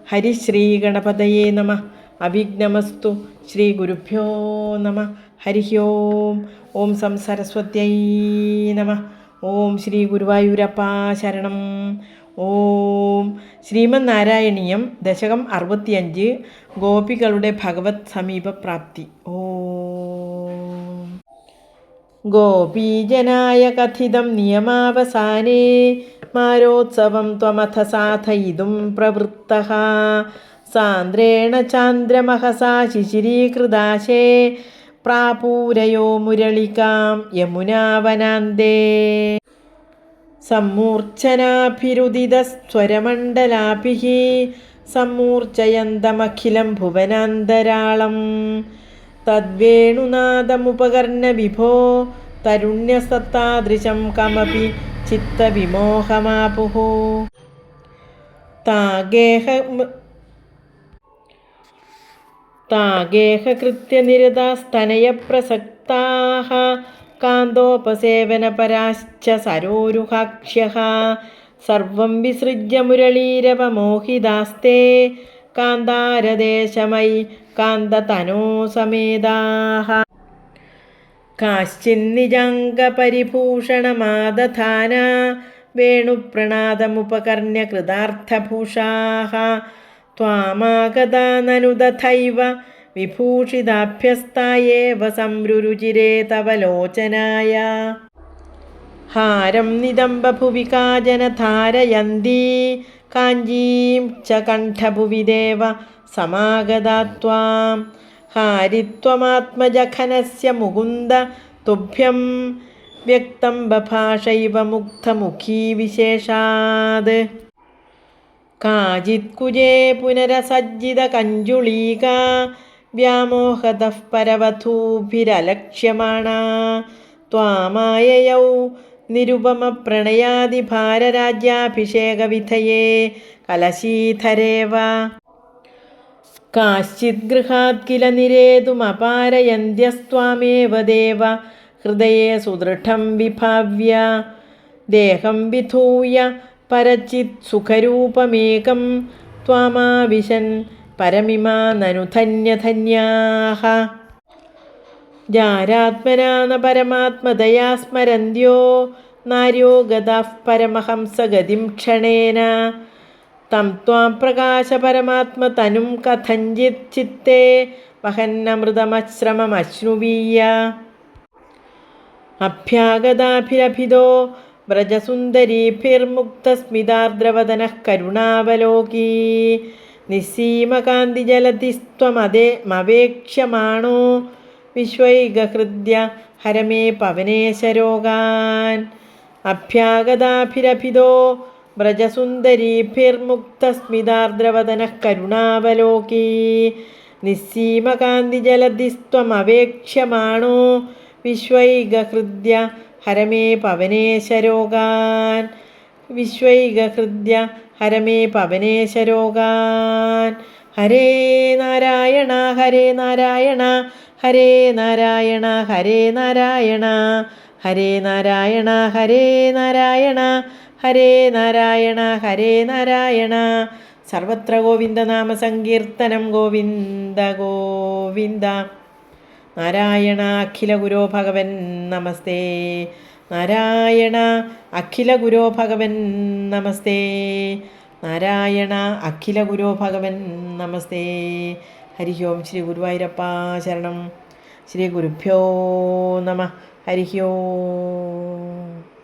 ഹരിശ്രീ ഗണപതയേ നമ. അവിഘ്നമസ്തു. ശ്രീ ഗുരുഭ്യോ നമ. ഹരി ഓം. ഓം സം സരസ്വത്യൈ നമ. ഓം ശ്രീ ഗുരുവായൂരപ്പാ ശരണം. ഓം. ശ്രീമന്നാരായണീയം ദശകം 65. ഗോപികളുടെ ഭഗവത് സമീപപ്രാപ്തി. ഓം. ഗോപീജനായ കഥിതം നിയമാവസാനേ മാരോത്സവം ത്വമഥ സാധയിതും പ്രവൃത്തഃ സാന്ദ്രേണ ചാന്ദ്രമഹസാ ശിശിരീകൃതാശേ പ്രാപൂരയോ മുരളികാം യമുനാവനാന്തേ സമ്മൂർച്ഛനാഭിരുദിതസ്വരമണ്ഡലാഭിः സമ്മൂർച്ഛയന്തമഖിലം ഭുവനാന്തരാളം തദ്വേണുനാദമുപകർണ്യ വിഭോ തരുണ്യസത്താദൃശം കമപി ചിത്തവിമോഹമാപുഃ താഗേഹകൃത്യനിരതാസ്തനയപ്രസക്താഃ കാന്തോപസേവനപരാശ്ച സരോരുഹാക്ഷ്യഃ സർവം വിസൃജ്യ മുരളീരവമോഹിതാസ്തേ കാന്താരദേശമയി കാന്തതനോസമേതാഃ കാശ്ചിന്നിജാംഗപരിഭൂഷണമാദധാന വേണുപ്രണാദമുപകർണ്യ കൃതാർത്ഥഭൂഷാഃ ത്വാമാഗതാ നനു തഥൈവ വിഭൂഷിതാഭ്യസ്തായേവ സംരുരുചിരേ തവ ലോചനായ ഹാരം നിദംബഭുവി കാചന ധാരയന്തി കാഞ്ചീം ച കണ്ഠഭുവി ദേവ സമാഗതാ ത്വാം ഹാരിത്വമാത്മജഘനസ്യ മുകുന്ദ തുഭ്യം വ്യക്തം ബഭാഷൈവ മുഗ്ധമുഖീ വിശേഷാത് കാചിത് കുജേ പുനരസജ്ജിത കഞ്ജുളീകാ വ്യാമോഹതഃ പരവധൂഭിരലക്ഷ്യമാണാ ത്വാമായയൗ നിരുപമ പ്രണയാദിഭാരരാജ്യാഭിഷേകവിധയേ കലശീധരേവ കാശ്ചിത് ഗൃഹാത് കില നിരേതുമപാരയന്ത്യസ്ത്വാമേവ ദേവ ഹൃദയേ സുദൃഢം വിഭാവ്യ ദേഹം വിധൂയ പരചിത് സുഖരൂപമേകം ത്വാമാവിശൻ പരമിമാ നനു ധന്യധന്യാഃ ജാരാത്മനാ ന പരമാത്മദയാ സ്മരന്ത്യോ നാര്യോ ഗതാഃ പരമഹംസഗതിം ക്ഷണേന തം ത്വാം പ്രകാശ പരമാത്മതനും കഥഞ്ചിത് ചിത്തേ വഹന്നമൃതമശ്രമമശ്നുവീയ അഭ്യാഗതാഭിരഭിതോ വ്രജസുന്ദരീഭിർമുക്തസ്മിതാർദ്രവദനഃ കരുണാവലോകീ നിസ്സീമകാന്തിജലധിസ്ത്വമവേക്ഷ്യമാണോ വിശ്വൈകഹൃദ്യ ഹരമേ പവനേശരോഗാൻ അഭ്യാഗതാഭിരഭിതോ വ്രജസുന്ദരീഭിർമുക്തസ്മിതാർദ്രവദനഃ കരുണാവലോകീ നിസ്സീമകാന്തിജലധിസ്ത്വമവേക്ഷ്യമാണോ വിശ്വൈകഹൃദ്യ ഹരമേ പവനേശരോഗാൻ വിശ്വൈകഹൃദ്യ ഹരമേ പവനേശരോഗാൻ ഹരേ നാരായണ ഹരേ നാരായണ ഹരേ നാരായണ ഹരേ നാരായണ ഹരേ നാരായണ ഹരേ നാരായണ ഹരേ നാരായണ ഹരേ നാരായണ സർവത്ര ഗോവിന്ദനാമ സങ്കീർത്തനം ഗോവിന്ദ ഗോവിന്ദ. നാരായണ അഖില ഗുരോ ഭഗവൻ നമസ്തേ. നാരായണ അഖില ഗുരോ ഭഗവൻ നമസ്തേ. നാരായണ അഖില ഗുരോ ഭഗവൻ നമസ്തേ. ഹരി ഓം. ശ്രീ ഗുരുവായൂരപ്പാ ശരണം. ശ്രീ ഗുരുഭ്യോ നമ. ഹരി ഓം.